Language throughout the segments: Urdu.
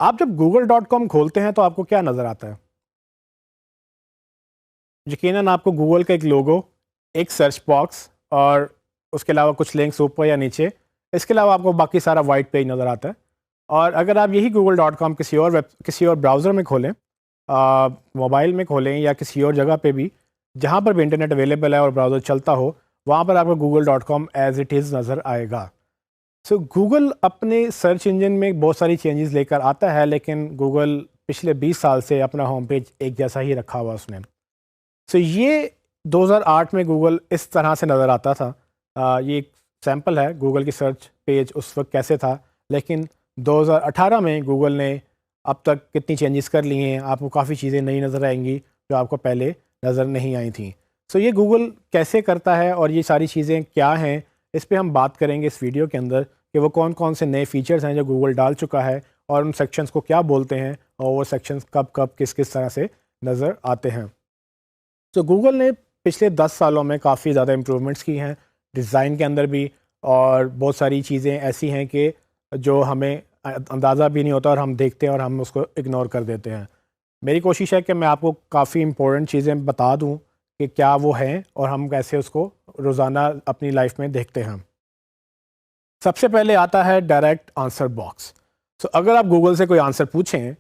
آپ جب google.com کھولتے ہیں تو آپ کو کیا نظر آتا ہے؟ یقیناً آپ کو گوگل کا ایک لوگو، ایک سرچ باکس اور اس کے علاوہ کچھ لنکس اوپر یا نیچے، اس کے علاوہ آپ کو باقی سارا وائٹ پیج نظر آتا ہے. اور اگر آپ یہی google.com کسی اور براؤزر میں کھولیں، موبائل میں کھولیں یا کسی اور جگہ پہ بھی جہاں پر بھی انٹرنیٹ اویلیبل ہے اور براؤزر چلتا ہو، وہاں پر آپ کو google.com ایز اٹ از نظر آئے گا. سو گوگل اپنے سرچ انجن میں بہت ساری چینجز لے کر آتا ہے، لیکن گوگل پچھلے 20 سال سے اپنا ہوم پیج ایک جیسا ہی رکھا ہوا اس نے. سو یہ 2008 میں گوگل اس طرح سے نظر آتا تھا. یہ ایک سیمپل ہے گوگل کی سرچ پیج اس وقت کیسے تھا، لیکن 2018 میں گوگل نے اب تک کتنی چینجز کر لی ہیں. آپ کو کافی چیزیں نئی نظر آئیں گی جو آپ کو پہلے نظر نہیں آئی تھیں. سو یہ گوگل کیسے کرتا ہے اور یہ ساری چیزیں کیا ہیں، اس پہ ہم بات کریں گے اس ویڈیو کے اندر کہ وہ کون کون سے نئے فیچرز ہیں جو گوگل ڈال چکا ہے اور ان سیکشنز کو کیا بولتے ہیں اور وہ سیکشنز کب کب کس کس طرح سے نظر آتے ہیں. تو گوگل نے پچھلے 10 سالوں میں کافی زیادہ امپرومنٹس کی ہیں ڈیزائن کے اندر بھی، اور بہت ساری چیزیں ایسی ہیں کہ جو ہمیں اندازہ بھی نہیں ہوتا اور ہم دیکھتے ہیں اور ہم اس کو اگنور کر دیتے ہیں. میری کوشش ہے کہ میں آپ کو کافی امپورٹنٹ چیزیں بتا دوں کہ کیا وہ ہیں اور ہم کیسے اس کو روزانہ اپنی لائف میں دیکھتے ہیں. سب سے پہلے آتا ہے ڈائریکٹ آنسر باکس. سو اگر آپ گوگل سے کوئی آنسر پوچھیں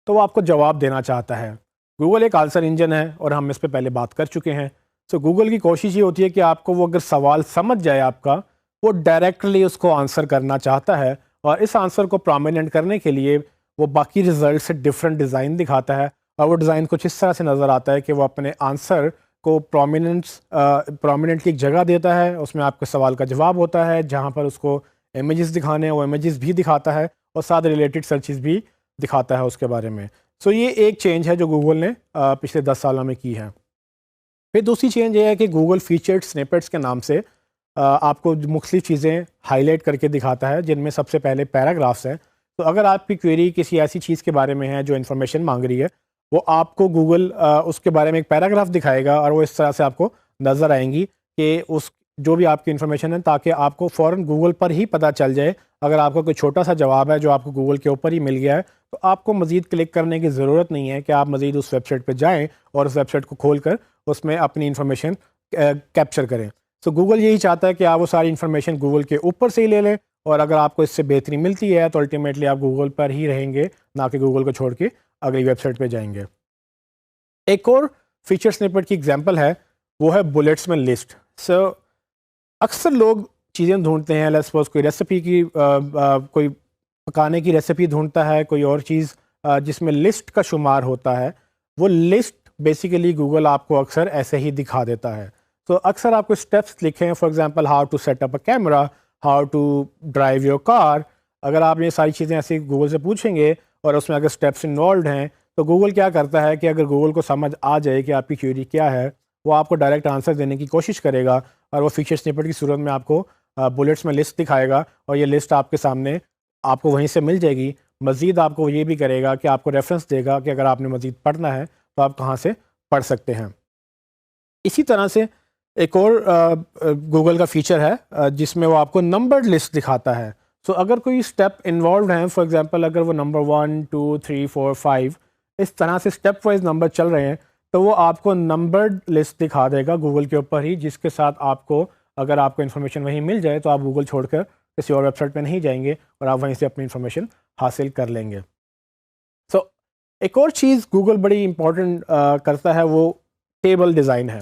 تو وہ آپ کو جواب دینا چاہتا ہے. گوگل ایک آنسر انجن ہے اور ہم اس پہ پہلے بات کر چکے ہیں. سو گوگل کی کوشش یہ ہوتی ہے کہ آپ کو وہ اگر سوال سمجھ جائے آپ کا، وہ ڈائریکٹلی اس کو آنسر کرنا چاہتا ہے، اور اس آنسر کو پرومیننٹ کرنے کے لیے وہ باقی رزلٹ سے ڈفرینٹ ڈیزائن دکھاتا ہے. اور وہ ڈیزائن کچھ اس طرح سے نظر آتا ہے کہ وہ اپنے آنسر کو پرومیننٹلی ایک جگہ دیتا ہے، اس میں آپ کے سوال کا جواب ہوتا ہے، جہاں پر اس کو امیجز دکھانے وہ امیجز بھی دکھاتا ہے اور ساتھ ریلیٹڈ سرچز بھی دکھاتا ہے اس کے بارے میں. سو یہ ایک چینج ہے جو گوگل نے پچھلے 10 سالوں میں کی ہے. پھر دوسری چینج یہ ہے کہ گوگل فیچرڈ سنیپٹس کے نام سے آپ کو مختلف چیزیں ہائی لائٹ کر کے دکھاتا ہے، جن میں سب سے پہلے پیراگرافس ہیں. تو اگر آپ کی کوئری کسی ایسی چیز کے بارے میں ہے جو انفارمیشن مانگ رہی ہے، وہ آپ کو گوگل اس کے بارے میں ایک پیراگراف دکھائے گا، اور وہ اس طرح سے آپ کو نظر آئیں گی کہ اس جو بھی آپ کی انفارمیشن ہے، تاکہ آپ کو فوراً گوگل پر ہی پتہ چل جائے. اگر آپ کا کوئی چھوٹا سا جواب ہے جو آپ کو گوگل کے اوپر ہی مل گیا ہے، تو آپ کو مزید کلک کرنے کی ضرورت نہیں ہے کہ آپ مزید اس ویب سائٹ پہ جائیں اور اس ویب سائٹ کو کھول کر اس میں اپنی انفارمیشن کیپچر کریں. سو گوگل یہی چاہتا ہے کہ آپ وہ ساری انفارمیشن گوگل کے اوپر سے ہی لے لیں، اور اگر آپ کو اس سے بہتری ملتی ہے تو الٹیمیٹلی آپ گوگل پر ہی رہیں گے، نہ کہ گوگل کو چھوڑ کے اگلی ویب سائٹ پہ جائیں گے. ایک اور فیچر سنیپٹ کی ایگزامپل ہے، وہ ہے بلیٹس میں لسٹ. سو اکثر لوگ چیزیں ڈھونڈتے ہیں، لیٹس سپوز کوئی ریسیپی کی کوئی پکانے کی ریسیپی ڈھونڈتا ہے، کوئی اور چیز جس میں لسٹ کا شمار ہوتا ہے. وہ لسٹ بیسیکلی گوگل آپ کو اکثر ایسے ہی دکھا دیتا ہے. تو اکثر آپ کو اسٹیپس لکھیں، for example how to set up a camera, how to drive your car. اگر آپ یہ ساری چیزیں ایسے گوگل سے پوچھیں گے اور اس میں اگر اسٹیپس انوالوڈ ہیں، تو گوگل کیا کرتا ہے کہ اگر گوگل کو سمجھ آ جائے کہ آپ کی کیوری کیا ہے، وہ آپ کو ڈائریکٹ آنسر دینے کی کوشش کرے گا، اور وہ فیچر سنیپٹ کی صورت میں آپ کو بلٹس میں لسٹ دکھائے گا، اور یہ لسٹ آپ کے سامنے آپ کو وہیں سے مل جائے گی. مزید آپ کو یہ بھی کرے گا کہ آپ کو ریفرنس دے گا کہ اگر آپ نے مزید پڑھنا ہے تو آپ کہاں سے پڑھ سکتے ہیں. اسی طرح سے ایک اور گوگل کا فیچر ہے جس میں وہ آپ کو نمبرڈ لسٹ دکھاتا ہے. سو اگر کوئی اسٹیپ انوالوڈ ہیں، فار ایگزامپل اگر وہ نمبر 1 2 3 4 5 اس طرح سے اسٹیپ وائز نمبر چل رہے ہیں، تو وہ آپ کو نمبرڈ لسٹ دکھا دے گا گوگل کے اوپر ہی، جس کے ساتھ آپ کو اگر آپ کو انفارمیشن وہیں مل جائے تو آپ گوگل چھوڑ کر کسی اور ویب سائٹ پہ نہیں جائیں گے اور آپ وہیں سے اپنی انفارمیشن حاصل کر لیں گے. سو ایک اور چیز گوگل بڑی امپورٹنٹ کرتا ہے، وہ ٹیبل ڈیزائن ہے.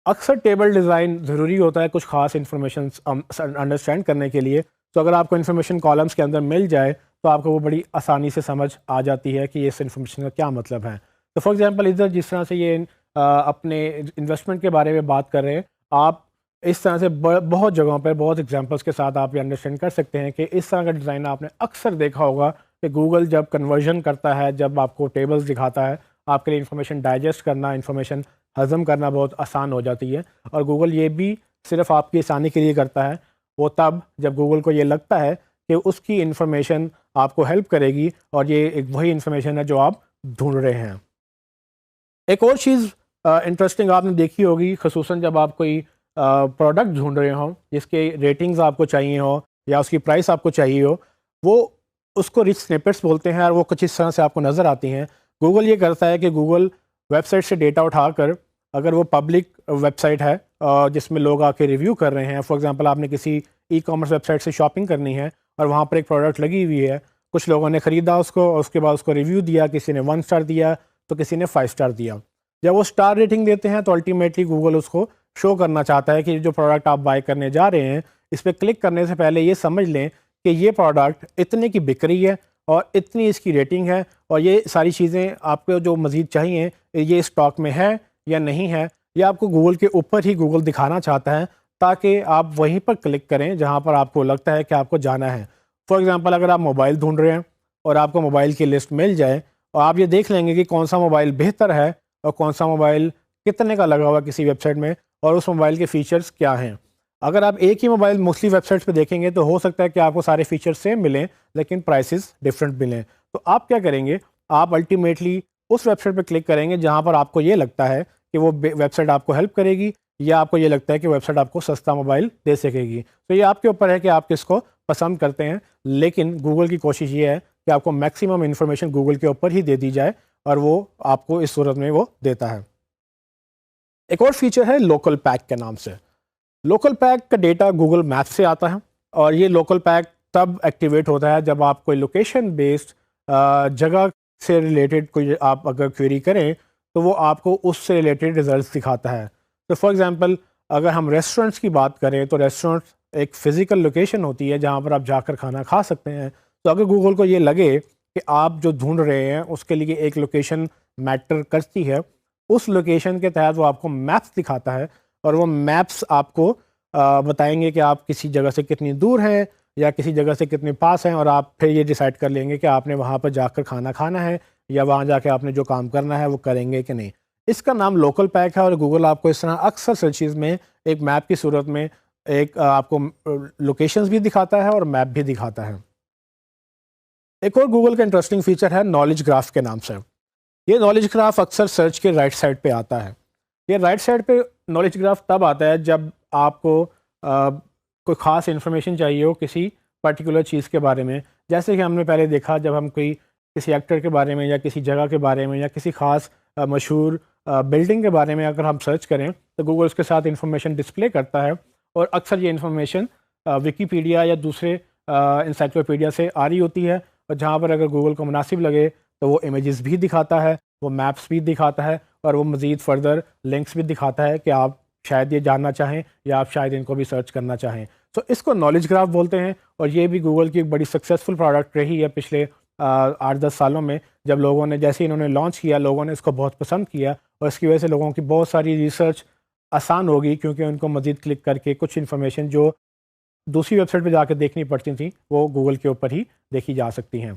اکثر ٹیبل ڈیزائن ضروری ہوتا ہے کچھ خاص انفارمیشن انڈرسٹینڈ کرنے کے لیے. تو اگر آپ کو انفارمیشن کالمس کے اندر مل جائے تو آپ کو وہ بڑی آسانی سے سمجھ آ جاتی ہے کہ اس انفارمیشن کا کیا مطلب ہے. تو فار ایگزامپل ادھر جس طرح سے یہ اپنے انویسٹمنٹ کے بارے میں بات کر رہے ہیں، آپ اس طرح سے بہت جگہوں پر بہت ایگزامپلس کے ساتھ آپ یہ انڈرسٹینڈ کر سکتے ہیں کہ اس طرح کا ڈیزائن آپ نے اکثر دیکھا ہوگا کہ گوگل جب کنورژن کرتا ہے، جب آپ کو ٹیبلز دکھاتا ہے، آپ کے لیے انفارمیشن ڈائجسٹ کرنا، انفارمیشن ہضم کرنا بہت آسان ہو جاتی ہے. اور گوگل یہ بھی صرف آپ کی آسانی کے لیے کرتا ہے، وہ تب جب گوگل کو یہ لگتا ہے کہ اس کی انفارمیشن آپ کو ہیلپ کرے گی اور یہ ایک وہی انفارمیشن ہے جو آپ ڈھونڈ رہے ہیں. ایک اور چیز انٹرسٹنگ آپ نے دیکھی ہوگی، خصوصاً جب آپ کوئی پروڈکٹ ڈھونڈ رہے ہوں جس کے ریٹنگز آپ کو چاہیے ہوں یا اس کی پرائس آپ کو چاہیے ہو، وہ اس کو رچ سنیپٹس بولتے ہیں اور وہ کچھ اس طرح سے آپ کو نظر آتی ہیں. گوگل یہ کرتا ہے کہ گوگل ویب سائٹ سے ڈیٹا اٹھا کر اگر وہ پبلک ویب سائٹ ہے جس میں لوگ آ کے ریویو کر رہے ہیں، فار ایگزامپل آپ نے کسی ای کامرس ویب سائٹ سے شاپنگ کرنی ہے اور وہاں پر ایک پروڈکٹ لگی ہوئی ہے، کچھ لوگوں نے خریدا اس کو اور اس کے بعد اس کو ریویو دیا، کسی نے 1 اسٹار دیا تو کسی نے 5 اسٹار دیا. جب وہ اسٹار ریٹنگ دیتے ہیں تو الٹیمیٹلی گوگل اس کو شو کرنا چاہتا ہے کہ جو پروڈکٹ آپ بائی کرنے جا رہے ہیں اس پہ کلک کرنے سے پہلے یہ سمجھ لیں کہ یہ پروڈکٹ اتنے کی بک رہی ہے اور اتنی اس کی ریٹنگ ہے اور یہ ساری چیزیں آپ کو جو مزید چاہیے یہ اسٹاک میں ہے یا نہیں ہے. یہ آپ کو گوگل کے اوپر ہی گوگل دکھانا چاہتا ہے تاکہ آپ وہیں پر کلک کریں جہاں پر آپ کو لگتا ہے کہ آپ کو جانا ہے. فار ایگزامپل اگر آپ موبائل ڈھونڈ رہے ہیں اور آپ کو موبائل کی لسٹ مل جائے اور آپ یہ دیکھ لیں گے کہ کون سا موبائل بہتر ہے اور کون سا موبائل کتنے کا لگا ہوا کسی ویب سائٹ میں اور اس موبائل کے فیچرز کیا ہیں. اگر آپ ایک ہی موبائل موسٹلی ویب سائٹس پہ دیکھیں گے تو ہو سکتا ہے کہ آپ کو سارے فیچرز سیم ملیں لیکن پرائسز ڈفرینٹ ملیں. تو آپ کیا کریں گے، آپ الٹیمیٹلی اس ویب سائٹ پہ کلک کریں گے جہاں پر آپ کو یہ لگتا ہے کہ وہ ویب سائٹ آپ کو ہیلپ کرے گی یا آپ کو یہ لگتا ہے کہ ویب سائٹ آپ کو سستا موبائل دے سکے گی. تو یہ آپ کے اوپر ہے کہ آپ کس کو پسند کرتے ہیں، لیکن گوگل کی کوشش یہ ہے کہ آپ کو میکسیمم انفارمیشن گوگل کے اوپر ہی دے دی جائے اور وہ آپ کو اس صورت میں وہ دیتا ہے. ایک اور فیچر ہے لوکل پیک کے نام سے. لوکل پیک کا ڈیٹا گوگل میپ سے آتا ہے اور یہ لوکل پیک تب ایکٹیویٹ ہوتا ہے جب آپ کوئی لوکیشن بیسڈ جگہ سے ریلیٹڈ کوئی آپ اگر کویری کریں تو وہ آپ کو اس سے ریلیٹڈ ریزلٹس دکھاتا ہے. تو فار ایگزامپل اگر ہم ریسٹورنٹس کی بات کریں تو ریسٹورنٹس ایک فزیکل لوکیشن ہوتی ہے جہاں پر آپ جا کر کھانا کھا سکتے ہیں. تو اگر گوگل کو یہ لگے کہ آپ جو ڈھونڈ رہے ہیں اس کے لیے ایک لوکیشن میٹر کرتی ہے، اس لوکیشن کے تحت وہ آپ کو میپس دکھاتا ہے اور وہ میپس آپ کو بتائیں گے کہ آپ کسی جگہ سے کتنی دور ہیں یا کسی جگہ سے کتنے پاس ہیں اور آپ پھر یہ ڈیسائیڈ کر لیں گے کہ آپ نے وہاں پر جا کر کھانا کھانا ہے یا وہاں جا کے آپ نے جو کام کرنا ہے وہ کریں گے کہ نہیں. اس کا نام لوکل پیک ہے اور گوگل آپ کو اس طرح اکثر سرچیز میں ایک میپ کی صورت میں ایک آپ کو لوکیشنز بھی دکھاتا ہے اور میپ بھی دکھاتا ہے. ایک اور گوگل کا انٹرسٹنگ فیچر ہے نالج گراف کے نام سے. یہ نالج گراف اکثر سرچ کے رائٹ سائڈ پہ آتا ہے. یہ رائٹ سائڈ پہ نالج گراف تب آتا ہے جب آپ کو کوئی خاص انفارمیشن چاہیے ہو کسی پرٹیکولر چیز کے بارے میں. جیسے کہ ہم نے پہلے دیکھا جب ہم کسی ایکٹر کے بارے میں یا کسی جگہ کے بارے میں یا کسی خاص مشہور بلڈنگ کے بارے میں اگر ہم سرچ کریں تو گوگل اس کے ساتھ انفارمیشن ڈسپلے کرتا ہے اور اکثر یہ انفارمیشن ویکیپیڈیا یا دوسرے انسائکلوپیڈیا سے آ رہی ہوتی ہے اور جہاں پر اگر گوگل کو مناسب لگے تو وہ امیجز بھی دکھاتا ہے، وہ میپس بھی دکھاتا ہے اور وہ مزید فردر لنکس بھی دکھاتا ہے کہ آپ شاید یہ جاننا چاہیں یا آپ شاید ان کو بھی سرچ کرنا چاہیں. تو اس کو نالج گراف بولتے ہیں اور یہ بھی گوگل کی ایک بڑی سکسیزفل پروڈکٹ رہی ہے پچھلے 8-10 سالوں میں. جب لوگوں نے جیسے انہوں نے لانچ کیا لوگوں نے اس کو بہت پسند کیا اور اس کی وجہ سے لوگوں کی بہت ساری ریسرچ آسان ہوگی کیونکہ ان کو مزید کلک کر کے کچھ انفارمیشن جو دوسری ویب سائٹ پہ جا کے دیکھنی پڑتی تھیں وہ گوگل کے اوپر ہی دیکھی جا سکتی ہیں.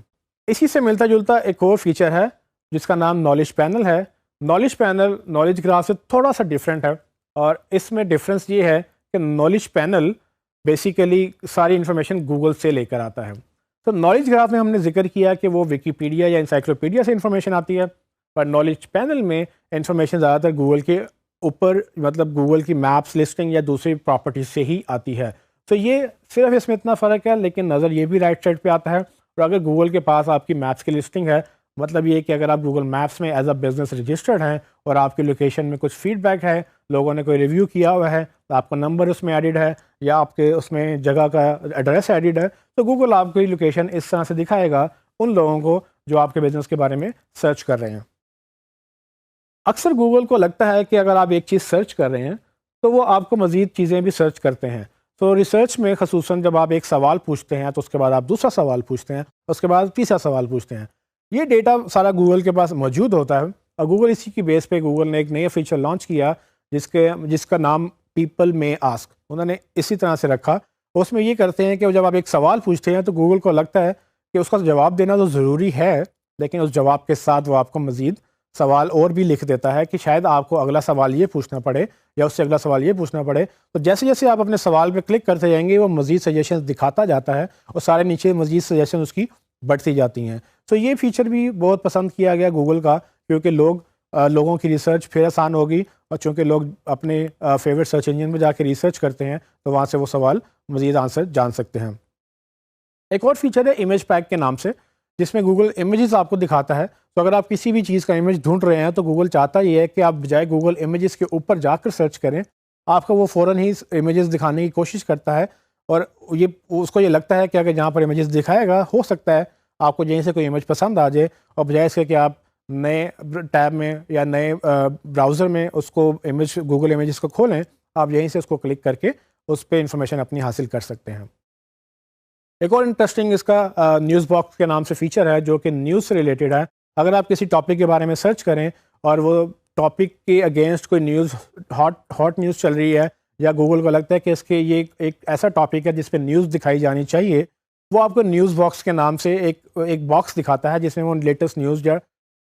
اسی سے ملتا جلتا ایک اور فیچر ہے جس کا نام نالج پینل ہے. نالج پینل نالج گراف سے تھوڑا سا ڈفرینٹ ہے اور اس میں ڈفرینس یہ ہے کہ نالج پینل بیسیکلی ساری انفارمیشن گوگل سے لے کر آتا ہے. تو نالج گراف میں ہم نے ذکر کیا کہ وہ ویکیپیڈیا یا انسائکلوپیڈیا سے انفارمیشن آتی ہے، پر نالج پینل میں انفارمیشن زیادہ تر گوگل کے اوپر مطلب گوگل کی میپس لسٹنگ یا دوسری پراپرٹیز سے ہی آتی ہے. تو یہ صرف اس میں اتنا فرق ہے لیکن نظر یہ بھی رائٹ سائڈ پہ آتا ہے. اور اگر گوگل کے پاس آپ کی میپس کی لسٹنگ ہے مطلب یہ کہ اگر آپ گوگل میپس میں ایز اے بزنس رجسٹرڈ ہیں اور آپ کی لوکیشن میں کچھ فیڈ بیک ہے، لوگوں نے کوئی ریویو کیا ہوا ہے، آپ کا نمبر اس میں ایڈڈ ہے یا آپ کے اس میں جگہ کا ایڈریس ایڈڈ ہے، تو گوگل آپ کی لوکیشن اس طرح سے دکھائے گا ان لوگوں کو جو آپ کے بزنس کے بارے میں سرچ کر رہے ہیں. اکثر گوگل کو لگتا ہے کہ اگر آپ ایک چیز سرچ کر رہے ہیں تو وہ آپ کو مزید چیزیں بھی سرچ کرتے ہیں. تو ریسرچ میں خصوصاً جب آپ ایک سوال پوچھتے ہیں تو اس کے بعد آپ دوسرا سوال پوچھتے ہیں، اس کے بعد تیسرا سوال پوچھتے ہیں. یہ ڈیٹا سارا گوگل کے پاس موجود ہوتا ہے اور گوگل اسی کی بیس پہ گوگل نے ایک نیا فیچر لانچ کیا جس کا نام پیپل میں آسک انہوں نے اسی طرح سے رکھا. اس میں یہ کرتے ہیں کہ جب آپ ایک سوال پوچھتے ہیں تو گوگل کو لگتا ہے کہ اس کا جواب دینا تو ضروری ہے لیکن اس جواب کے ساتھ وہ آپ کو مزید سوال اور بھی لکھ دیتا ہے کہ شاید آپ کو اگلا سوال یہ پوچھنا پڑے یا اس سے اگلا سوال یہ پوچھنا پڑے. تو جیسے جیسے آپ اپنے سوال پہ کلک کرتے جائیں گے وہ مزید سجیشنز دکھاتا جاتا ہے اور سارے نیچے مزید سجیشن اس کی بڑھتی جاتی ہیں. تو یہ فیچر بھی بہت پسند کیا گیا گوگل کا کیونکہ لوگوں کی ریسرچ پھر آسان ہوگی اور چونکہ لوگ اپنے فیورٹ سرچ انجن میں جا کے ریسرچ کرتے ہیں تو وہاں سے وہ سوال مزید آنسر جان سکتے ہیں. ایک اور فیچر ہے امیج پیک کے نام سے، جس میں گوگل امیجز آپ کو دکھاتا ہے. تو اگر آپ کسی بھی چیز کا امیج ڈھونڈ رہے ہیں تو گوگل چاہتا یہ ہے کہ آپ بجائے گوگل امیجز کے اوپر جا کر سرچ کریں، آپ کو وہ فوراً ہی امیجز دکھانے کی کوشش کرتا ہے. اور یہ اس کو یہ لگتا ہے کہ اگر جہاں پر امیجز دکھائے گا ہو سکتا ہے آپ کو یہیں سے کوئی امیج پسند آ جائے، اور بجائے اس کے کہ آپ نئے ٹیب میں یا نئے براؤزر میں اس کو امیج گوگل امیجز کو کھولیں، آپ یہیں سے اس کو کلک کر کے اس پہ انفارمیشن اپنی حاصل کر سکتے ہیں. ایک اور انٹرسٹنگ اس کا نیوز باکس کے نام سے فیچر ہے جو کہ نیوز سے ریلیٹڈ ہے. اگر آپ کسی ٹاپک کے بارے میں سرچ کریں اور وہ ٹاپک کے اگینسٹ کوئی نیوز ہاٹ نیوز چل رہی ہے، یا گوگل کو لگتا ہے کہ اس کے یہ ایک ایسا ٹاپک ہے جس پہ نیوز دکھائی جانی چاہیے، وہ آپ کو نیوز باکس کے نام سے ایک باکس دکھاتا ہے جس میں وہ لیٹسٹ نیوز یا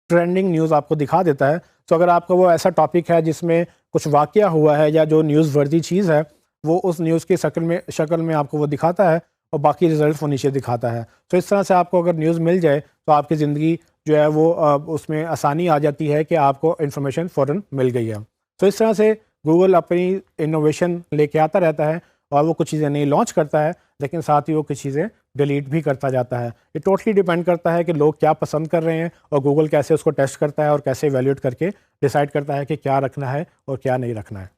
ٹرینڈنگ نیوز آپ کو دکھا دیتا ہے. تو اگر آپ کا وہ ایسا ٹاپک ہے جس میں کچھ واقعہ ہوا ہے یا جو نیوز وردی چیز ہے، وہ اس نیوز کی شکل میں آپ کو وہ دکھاتا ہے، اور باقی رزلٹس وہ نیچے دکھاتا ہے. تو اس طرح سے آپ کو اگر نیوز مل جائے تو آپ کی زندگی جو ہے وہ اس میں آسانی آ جاتی ہے کہ آپ کو انفارمیشن فوراً مل گئی ہے. تو اس طرح سے گوگل اپنی انوویشن لے کے آتا رہتا ہے، اور وہ کچھ چیزیں نئی لانچ کرتا ہے، لیکن ساتھ ہی وہ کچھ چیزیں ڈیلیٹ بھی کرتا جاتا ہے. یہ ٹوٹلی ڈیپینڈ کرتا ہے کہ لوگ کیا پسند کر رہے ہیں، اور گوگل کیسے اس کو ٹیسٹ کرتا ہے اور کیسے ایویلیوٹ کر کے ڈیسائیڈ کرتا ہے کہ کیا رکھنا ہے اور کیا نہیں رکھنا ہے.